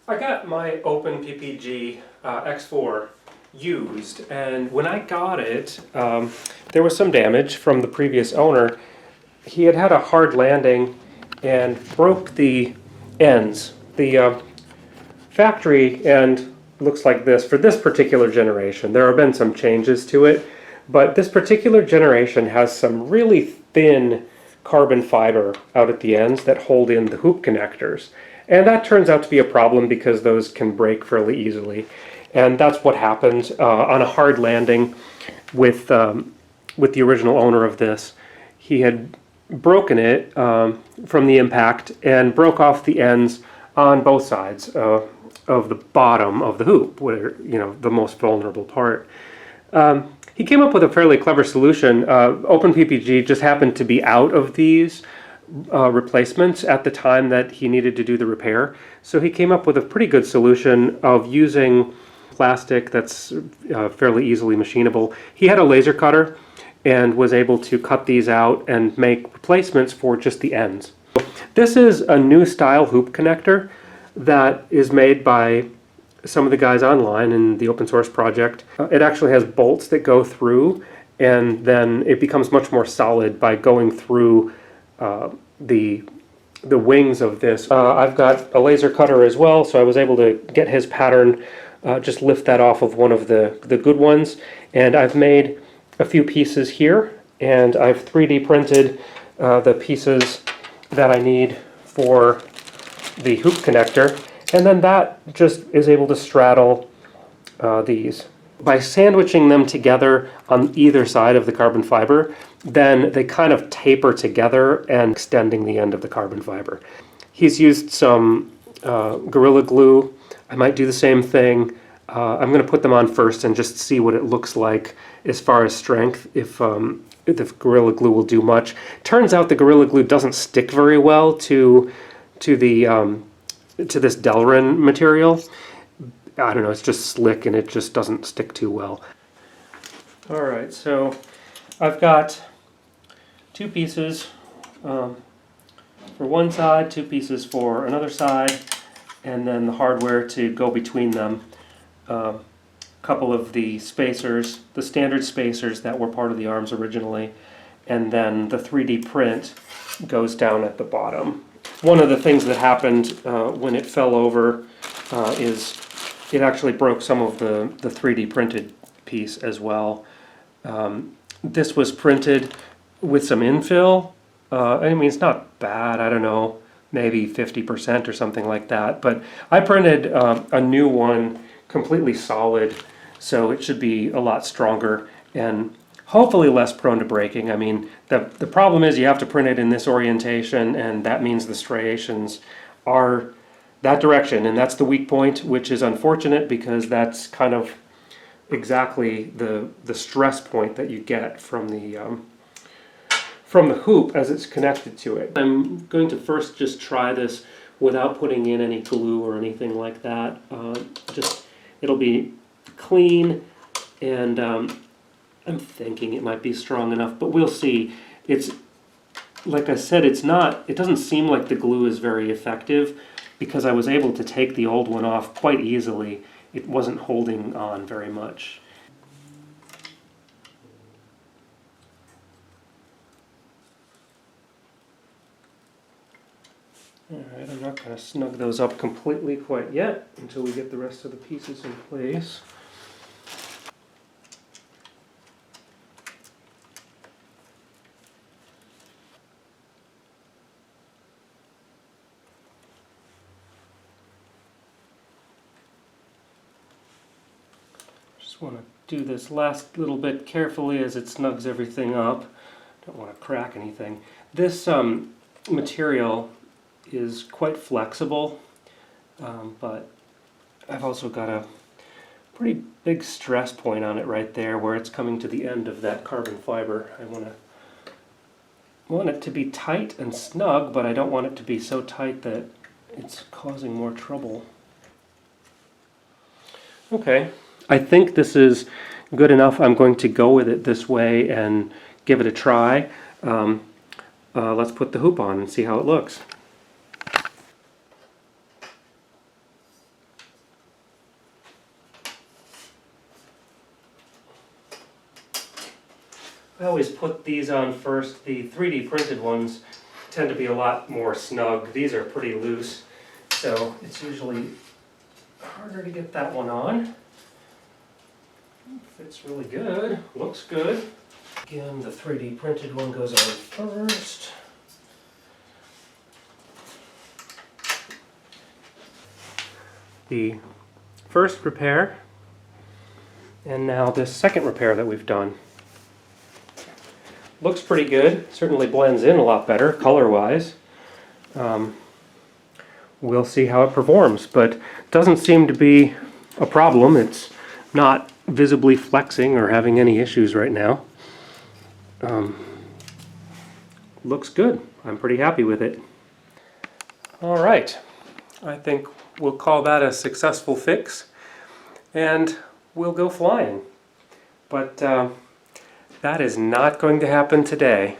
I got my Open PPG X4 used, and when I got it, there was some damage from the previous owner. He had had a hard landing and broke the ends. The factory end looks like this for this particular generation. There have been some changes to it, but this particular generation has some really thin carbon fiber out at the ends that hold in the hoop connectors. And that turns out to be a problem because those can break fairly easily. And that's what happened on a hard landing with the original owner of this. He had broken it from the impact and broke off the ends on both sides of the bottom of the hoop, where the most vulnerable part. He came up with a fairly clever solution. Open PPG just happened to be out of these replacements at the time that he needed to do the repair. So he came up with a pretty good solution of using plastic that's fairly easily machinable. He had a laser cutter and was able to cut these out and make replacements for just the ends. This is a new style hoop connector that is made by some of the guys online in the open source project. It actually has bolts that go through, and then it becomes much more solid by going through the wings of this. I've got a laser cutter as well, so I was able to get his pattern, just lift that off of one of the good ones, and I've made a few pieces here, and I've 3D printed the pieces that I need for the hoop connector, and then that just is able to straddle these. By sandwiching them together on either side of the carbon fiber, then they kind of taper together and extending the end of the carbon fiber. He's used some Gorilla Glue. I might do the same thing. I'm going to put them on first and just see what it looks like as far as strength, if the Gorilla Glue will do much. Turns out the Gorilla Glue doesn't stick very well to this Delrin material. I don't know, it's just slick and it just doesn't stick too well. Alright, so I've got two pieces for one side, two pieces for another side, and then the hardware to go between them. A couple of the spacers, the standard spacers that were part of the arms originally, and then the 3D print goes down at the bottom. One of the things that happened when it fell over is it actually broke some of the 3D printed piece as well. This was printed with some infill. I mean, it's not bad, I don't know, maybe 50% or something like that. But I printed a new one completely solid, so it should be a lot stronger and hopefully less prone to breaking. I mean, the problem is you have to print it in this orientation, and that means the striations are that direction, and that's the weak point, which is unfortunate because that's kind of exactly the stress point that you get from the hoop as it's connected to it. I'm going to first just try this without putting in any glue or anything like that. It'll be clean, and I'm thinking it might be strong enough, but we'll see. It's like I said, it doesn't seem like the glue is very effective because I was able to take the old one off quite easily. It wasn't holding on very much. Alright, I'm not going to snug those up completely quite yet until we get the rest of the pieces in place. Just want to do this last little bit carefully as it snugs everything up. Don't want to crack anything. This material is quite flexible, but I've also got a pretty big stress point on it right there where it's coming to the end of that carbon fiber. I want it to be tight and snug, but I don't want it to be so tight that it's causing more trouble. Okay, I think this is good enough. I'm going to go with it this way and give it a try. Let's put the hoop on and see how it looks. I always put these on first. The 3D printed ones tend to be a lot more snug. These are pretty loose, so it's usually harder to get that one on. Fits really good, looks good. Again, the 3D printed one goes on first. The first repair, and now this second repair that we've done. Looks pretty good, certainly blends in a lot better color-wise. We'll see how it performs, but doesn't seem to be a problem. It's not visibly flexing or having any issues right now. Looks good. I'm pretty happy with it. All right, I think we'll call that a successful fix, and we'll go flying. But that is not going to happen today.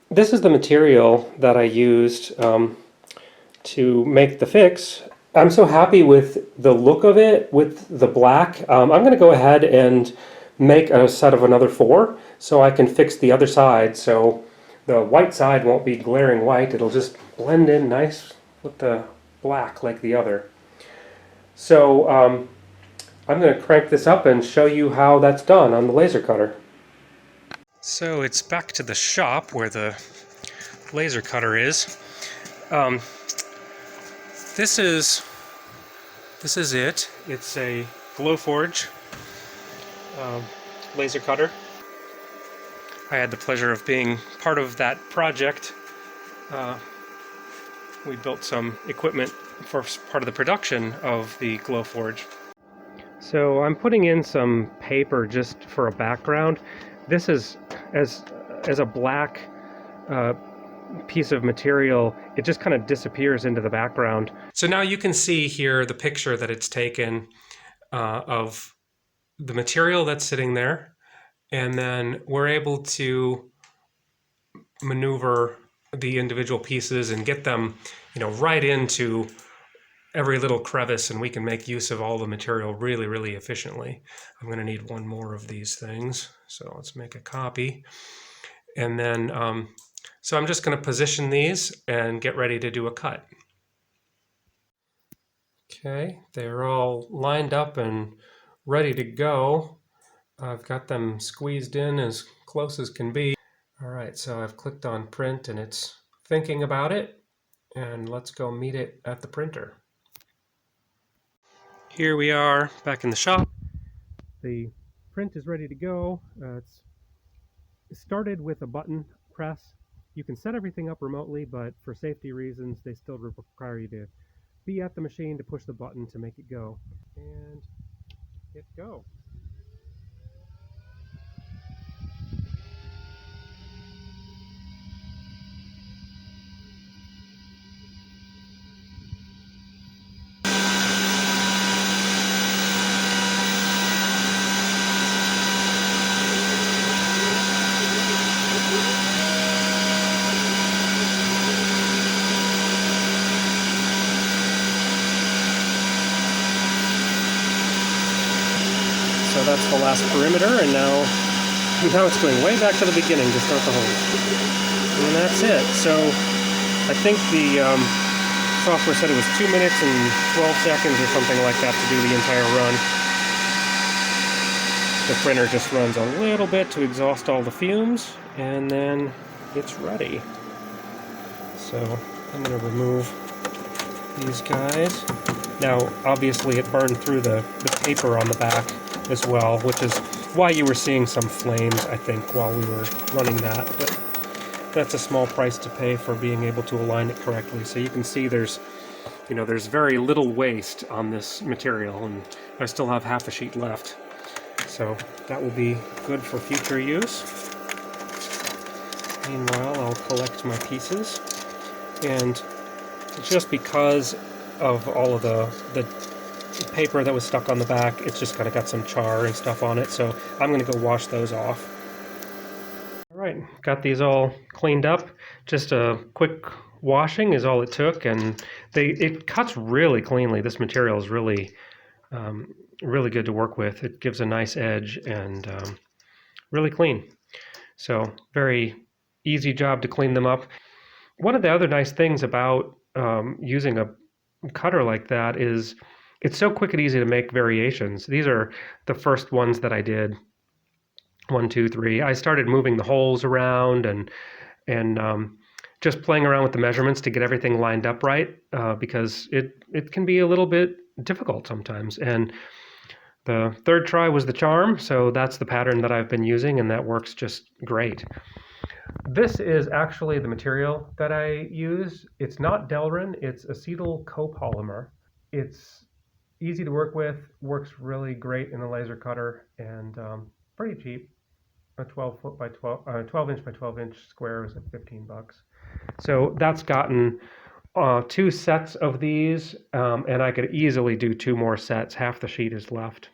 This is the material that I used to make the fix. I'm so happy with the look of it with the black. I'm going to go ahead and make a set of another 4 so I can fix the other side, so the white side won't be glaring white. It'll just blend in nice with the black like the other. So I'm going to crank this up and show you how that's done on the laser cutter. So it's back to the shop where the laser cutter is. This is it. It's a Glowforge laser cutter. I had the pleasure of being part of that project. We built some equipment for part of the production of the Glowforge. So I'm putting in some paper just for a background. This is as a black piece of material, it just kind of disappears into the background. So now you can see here the picture that it's taken of the material that's sitting there, and then we're able to maneuver the individual pieces and get them, right into every little crevice, and we can make use of all the material really, really efficiently. I'm going to need one more of these things, so let's make a copy. And then, so I'm just going to position these and get ready to do a cut. Okay, they're all lined up and ready to go. I've got them squeezed in as close as can be. All right, so I've clicked on print and it's thinking about it, and let's go meet it at the printer. Here we are back in the shop. The print is ready to go. It's started with a button press. You can set everything up remotely, but for safety reasons, they still require you to be at the machine to push the button to make it go. And hit go. So that's the last perimeter, and now it's going way back to the beginning to start the hole. And that's it. So I think the software said it was 2 minutes and 12 seconds or something like that to do the entire run. The printer just runs a little bit to exhaust all the fumes, and then it's ready. So I'm going to remove these guys. Now, obviously it burned through the paper on the back as well, which is why you were seeing some flames, I think, while we were running that. But that's a small price to pay for being able to align it correctly. So you can see there's very little waste on this material, and I still have half a sheet left. So that will be good for future use. Meanwhile, I'll collect my pieces, and just because of all of the paper that was stuck on the back, it's just kind of got some char and stuff on it, so I'm going to go wash those off. All right, got these all cleaned up. Just a quick washing is all it took, and it cuts really cleanly. This material is um, really good to work with. It gives a nice edge and really clean. So very easy job to clean them up. One of the other nice things about using a cutter like that is it's so quick and easy to make variations. These are the first ones that I did. 1, 2, 3. I started moving the holes around and just playing around with the measurements to get everything lined up right because it can be a little bit difficult sometimes. And the third try was the charm, so that's the pattern that I've been using, and that works just great. This is actually the material that I use. It's not Delrin, it's acetyl copolymer. It's easy to work with, works really great in a laser cutter, and pretty cheap. A 12 inch by 12 inch square is like $15. So that's gotten 2 sets of these, and I could easily do 2 more sets. Half the sheet is left.